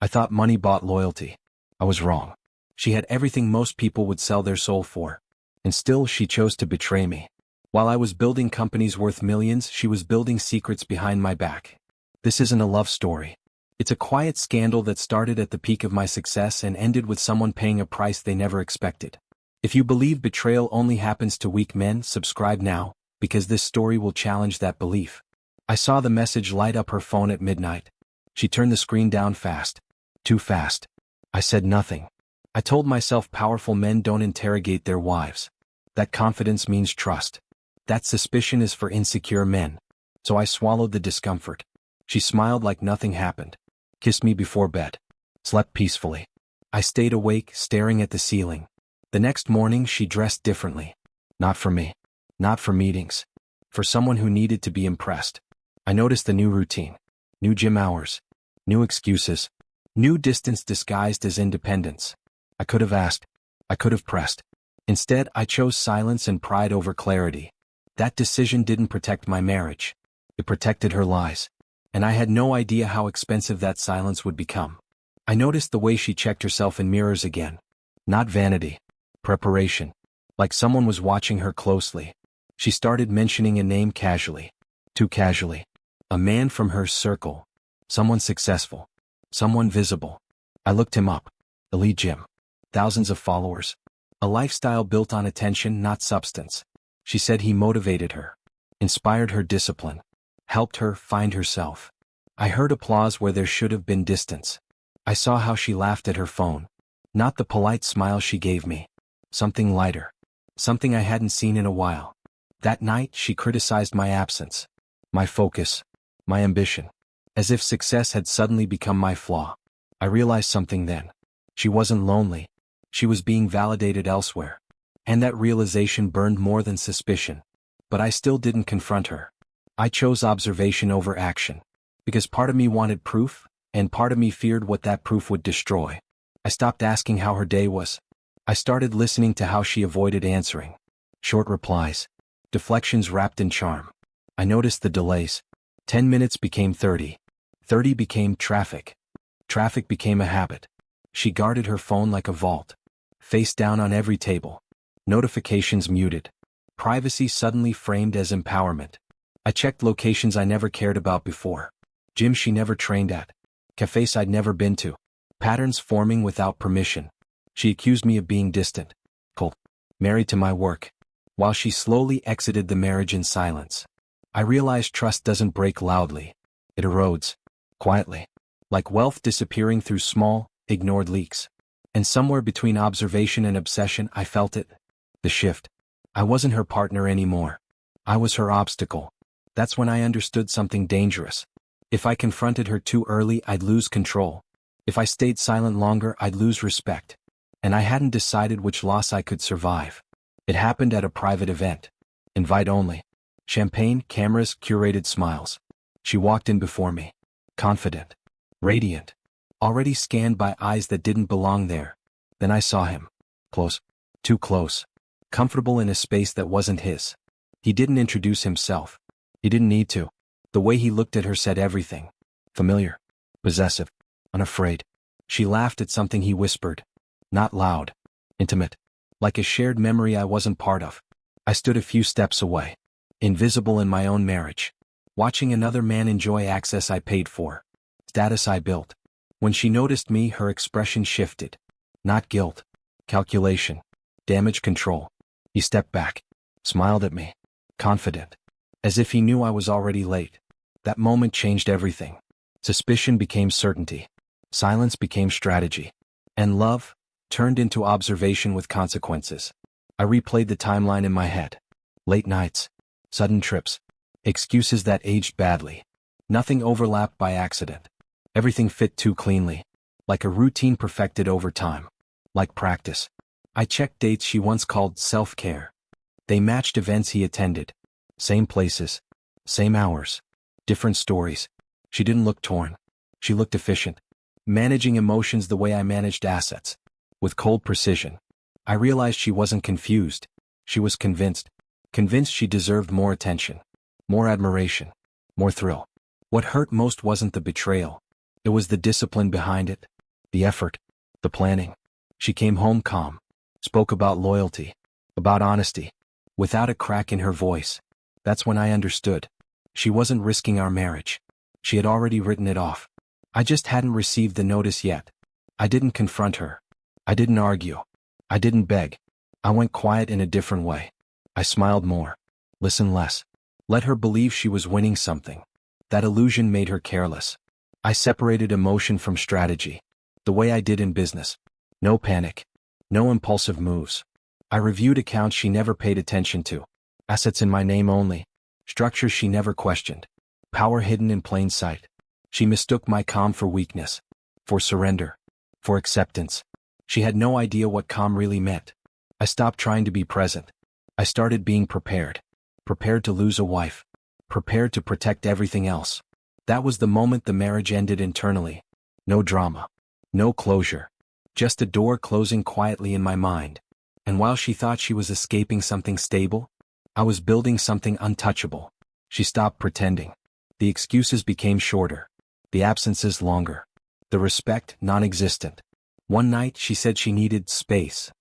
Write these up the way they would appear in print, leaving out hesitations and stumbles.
I thought money bought loyalty. I was wrong. She had everything most people would sell their soul for. And still she chose to betray me. While I was building companies worth millions, she was building secrets behind my back. This isn't a love story. It's a quiet scandal that started at the peak of my success and ended with someone paying a price they never expected. If you believe betrayal only happens to weak men, subscribe now, because this story will challenge that belief. I saw the message light up her phone at midnight. She turned the screen down fast. Too fast. I said nothing. I told myself powerful men don't interrogate their wives. That confidence means trust. That suspicion is for insecure men. So I swallowed the discomfort. She smiled like nothing happened. Kissed me before bed. Slept peacefully. I stayed awake, staring at the ceiling. The next morning she dressed differently. Not for me. Not for meetings. For someone who needed to be impressed. I noticed the new routine. New gym hours. New excuses. New distance disguised as independence. I could have asked. I could have pressed. Instead, I chose silence and pride over clarity. That decision didn't protect my marriage. It protected her lies. And I had no idea how expensive that silence would become. I noticed the way she checked herself in mirrors again. Not vanity. Preparation. Like someone was watching her closely. She started mentioning a name casually. Too casually. A man from her circle. Someone successful. Someone visible. I looked him up. Elite gym. Thousands of followers. A lifestyle built on attention, not substance. She said he motivated her. Inspired her discipline. Helped her find herself. I heard applause where there should have been distance. I saw how she laughed at her phone. Not the polite smile she gave me. Something lighter. Something I hadn't seen in a while. That night she criticized my absence. My focus. My ambition. As if success had suddenly become my flaw. I realized something then. She wasn't lonely. She was being validated elsewhere. And that realization burned more than suspicion. But I still didn't confront her. I chose observation over action. Because part of me wanted proof, and part of me feared what that proof would destroy. I stopped asking how her day was. I started listening to how she avoided answering. Short replies. Deflections wrapped in charm. I noticed the delays. 10 minutes became 30. 30 became traffic. Traffic became a habit. She guarded her phone like a vault. Face down on every table. Notifications muted. Privacy suddenly framed as empowerment. I checked locations I never cared about before. Gyms she never trained at. Cafes I'd never been to. Patterns forming without permission. She accused me of being distant. Cold. Married to my work. While she slowly exited the marriage in silence. I realized trust doesn't break loudly. It erodes. Quietly. Like wealth disappearing through small, ignored leaks. And somewhere between observation and obsession I felt it. The shift. I wasn't her partner anymore. I was her obstacle. That's when I understood something dangerous. If I confronted her too early, I'd lose control. If I stayed silent longer, I'd lose respect. And I hadn't decided which loss I could survive. It happened at a private event. Invite only. Champagne, cameras, curated smiles. She walked in before me. Confident. Radiant. Already scanned by eyes that didn't belong there. Then I saw him. Close. Too close. Comfortable in a space that wasn't his. He didn't introduce himself. He didn't need to. The way he looked at her said everything. Familiar. Possessive. Unafraid. She laughed at something he whispered. Not loud. Intimate. Like a shared memory I wasn't part of. I stood a few steps away. Invisible in my own marriage. Watching another man enjoy access I paid for. Status I built. When she noticed me, her expression shifted. Not guilt. Calculation. Damage control. He stepped back. Smiled at me. Confident. As if he knew I was already late. That moment changed everything. Suspicion became certainty. Silence became strategy. And love turned into observation with consequences. I replayed the timeline in my head. Late nights. Sudden trips. Excuses that aged badly. Nothing overlapped by accident. Everything fit too cleanly. Like a routine perfected over time. Like practice. I checked dates she once called self-care. They matched events he attended. Same places. Same hours. Different stories. She didn't look torn. She looked efficient. Managing emotions the way I managed assets. With cold precision. I realized she wasn't confused. She was convinced. Convinced she deserved more attention. More admiration. More thrill. What hurt most wasn't the betrayal. It was the discipline behind it. the effort, the planning. She came home calm, spoke about loyalty, about honesty, without a crack in her voice. That's when I understood. She wasn't risking our marriage. She had already written it off. I just hadn't received the notice yet. I didn't confront her. I didn't argue. I didn't beg. I went quiet in a different way. I smiled more. Listened less. Let her believe she was winning something. That illusion made her careless. I separated emotion from strategy, the way I did in business. No panic. No impulsive moves. I reviewed accounts she never paid attention to. Assets in my name only. Structures she never questioned. Power hidden in plain sight. She mistook my calm for weakness. For surrender. For acceptance. She had no idea what calm really meant. I stopped trying to be present. I started being prepared. Prepared to lose a wife. Prepared to protect everything else. That was the moment the marriage ended internally. No drama. No closure. Just a door closing quietly in my mind. And while she thought she was escaping something stable, I was building something untouchable. She stopped pretending. The excuses became shorter. The absences longer. The respect non-existent. One night she said she needed space.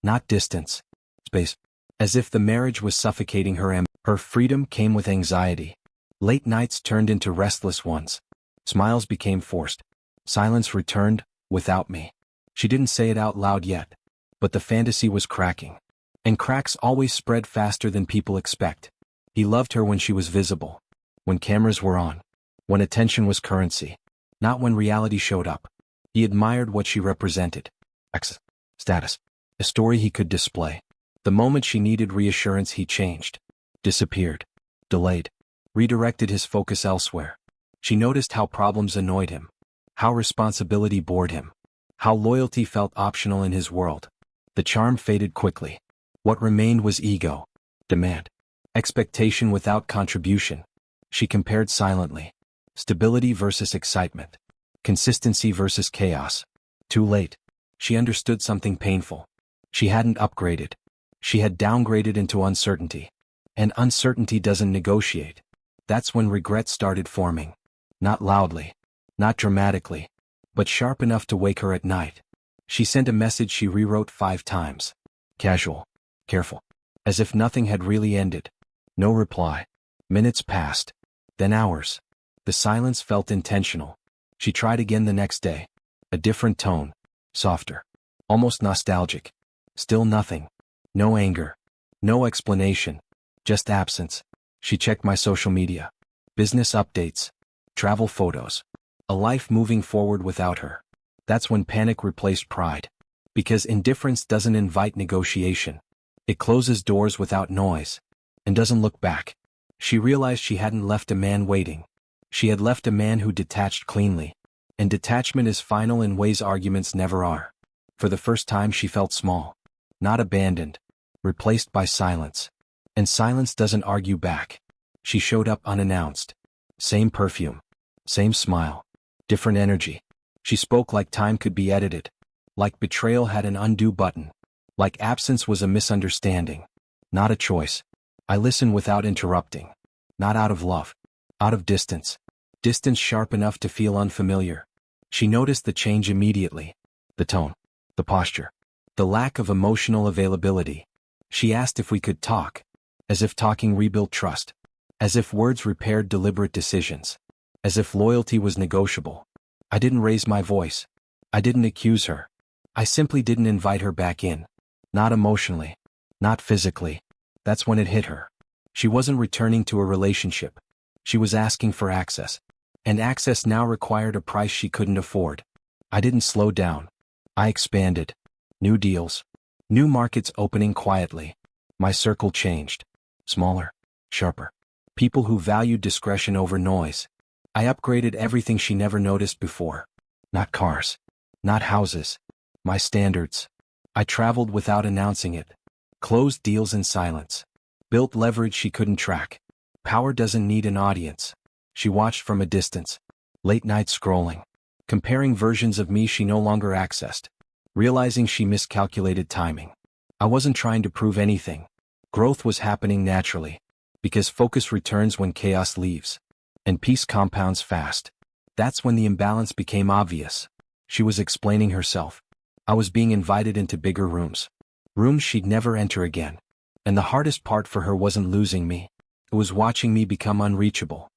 Not distance. Space. As if the marriage was suffocating her. Her freedom came with anxiety. Late nights turned into restless ones. Smiles became forced. Silence returned, without me. She didn't say it out loud yet. But the fantasy was cracking. And cracks always spread faster than people expect. He loved her when she was visible. When cameras were on. When attention was currency. Not when reality showed up. He admired what she represented. Access. Status. A story he could display. The moment she needed reassurance he changed. Disappeared. Delayed. Redirected his focus elsewhere. She noticed how problems annoyed him. How responsibility bored him. How loyalty felt optional in his world. The charm faded quickly. What remained was ego. Demand. Expectation without contribution. She compared silently. Stability versus excitement. Consistency versus chaos. Too late. She understood something painful. She hadn't upgraded. She had downgraded into uncertainty. And uncertainty doesn't negotiate. That's when regret started forming. Not loudly. Not dramatically. But sharp enough to wake her at night. She sent a message she rewrote 5 times. Casual. Careful. As if nothing had really ended. No reply. Minutes passed. Then hours. The silence felt intentional. She tried again the next day. A different tone. Softer. Almost nostalgic. Still nothing. No anger. No explanation. Just absence. She checked my social media. Business updates. Travel photos. A life moving forward without her. That's when panic replaced pride. Because indifference doesn't invite negotiation. It closes doors without noise. And doesn't look back. She realized she hadn't left a man waiting. She had left a man who detached cleanly. And detachment is final in ways arguments never are. For the first time she felt small. Not abandoned. Replaced by silence. And silence doesn't argue back. She showed up unannounced. Same perfume. Same smile. Different energy. She spoke like time could be edited. Like betrayal had an undo button. Like absence was a misunderstanding. Not a choice. I listened without interrupting. Not out of love. Out of distance. Distance sharp enough to feel unfamiliar. She noticed the change immediately. The tone. The posture. The lack of emotional availability. She asked if we could talk. As if talking rebuilt trust. As if words repaired deliberate decisions. As if loyalty was negotiable. I didn't raise my voice. I didn't accuse her. I simply didn't invite her back in. Not emotionally. Not physically. That's when it hit her. She wasn't returning to a relationship. She was asking for access. And access now required a price she couldn't afford. I didn't slow down. I expanded. New deals. New markets opening quietly. My circle changed. Smaller. Sharper. People who valued discretion over noise. I upgraded everything she never noticed before. Not cars. Not houses. My standards. I traveled without announcing it. Closed deals in silence. Built leverage she couldn't track. Power doesn't need an audience. She watched from a distance. Late night scrolling. Comparing versions of me she no longer accessed. Realizing she miscalculated timing. I wasn't trying to prove anything. Growth was happening naturally. Because focus returns when chaos leaves. And peace compounds fast. That's when the imbalance became obvious. She was explaining herself. I was being invited into bigger rooms. Rooms she'd never enter again. And the hardest part for her wasn't losing me. It was watching me become unreachable.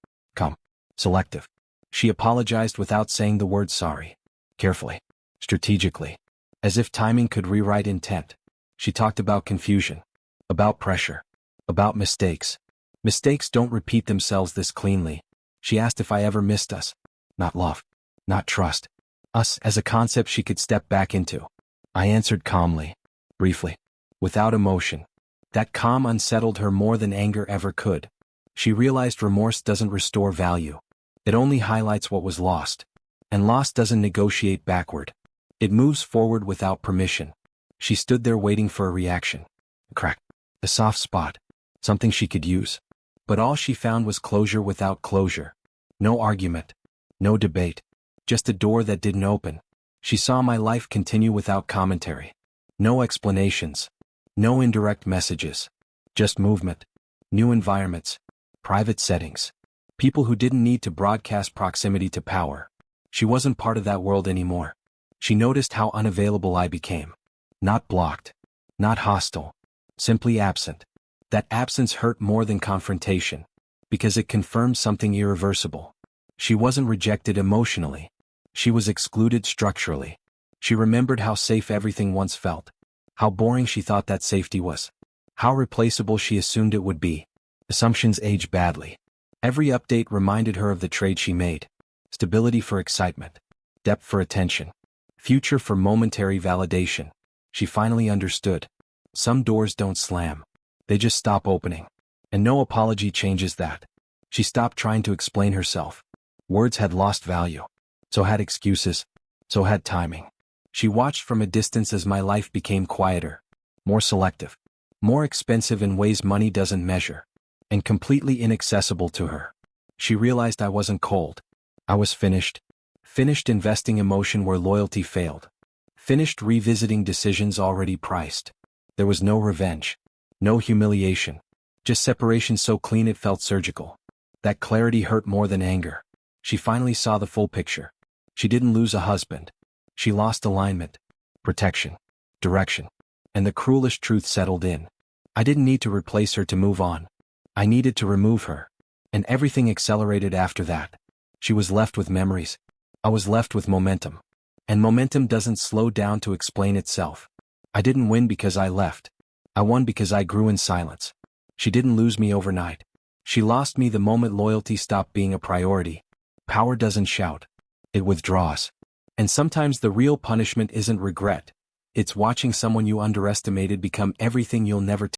Selective. She apologized without saying the word sorry. Carefully. Strategically. As if timing could rewrite intent. She talked about confusion. About pressure. About mistakes. Mistakes don't repeat themselves this cleanly. She asked if I ever missed us. Not love. Not trust. Us as a concept she could step back into. I answered calmly. Briefly. Without emotion. That calm unsettled her more than anger ever could. She realized remorse doesn't restore value. It only highlights what was lost. And loss doesn't negotiate backward. It moves forward without permission. She stood there waiting for a reaction. A crack. A soft spot. Something she could use. But all she found was closure without closure. No argument. No debate. Just a door that didn't open. She saw my life continue without commentary. No explanations. No indirect messages. Just movement. New environments. Private settings. People who didn't need to broadcast proximity to power. She wasn't part of that world anymore. She noticed how unavailable I became. Not blocked. Not hostile. Simply absent. That absence hurt more than confrontation. Because it confirmed something irreversible. She wasn't rejected emotionally. She was excluded structurally. She remembered how safe everything once felt. How boring she thought that safety was. How replaceable she assumed it would be. Assumptions age badly. Every update reminded her of the trade she made. Stability for excitement. Depth for attention. Future for momentary validation. She finally understood. Some doors don't slam. They just stop opening. And no apology changes that. She stopped trying to explain herself. Words had lost value. So had excuses. So had timing. She watched from a distance as my life became quieter. More selective. More expensive in ways money doesn't measure. And completely inaccessible to her. She realized I wasn't cold. I was finished. Finished investing emotion where loyalty failed. Finished revisiting decisions already priced. There was no revenge. No humiliation. Just separation so clean it felt surgical. That clarity hurt more than anger. She finally saw the full picture. She didn't lose a husband. She lost alignment. Protection. Direction. And the cruelest truth settled in. I didn't need to replace her to move on. I needed to remove her. And everything accelerated after that. She was left with memories. I was left with momentum. And momentum doesn't slow down to explain itself. I didn't win because I left. I won because I grew in silence. She didn't lose me overnight. She lost me the moment loyalty stopped being a priority. Power doesn't shout. It withdraws. And sometimes the real punishment isn't regret. It's watching someone you underestimated become everything you'll never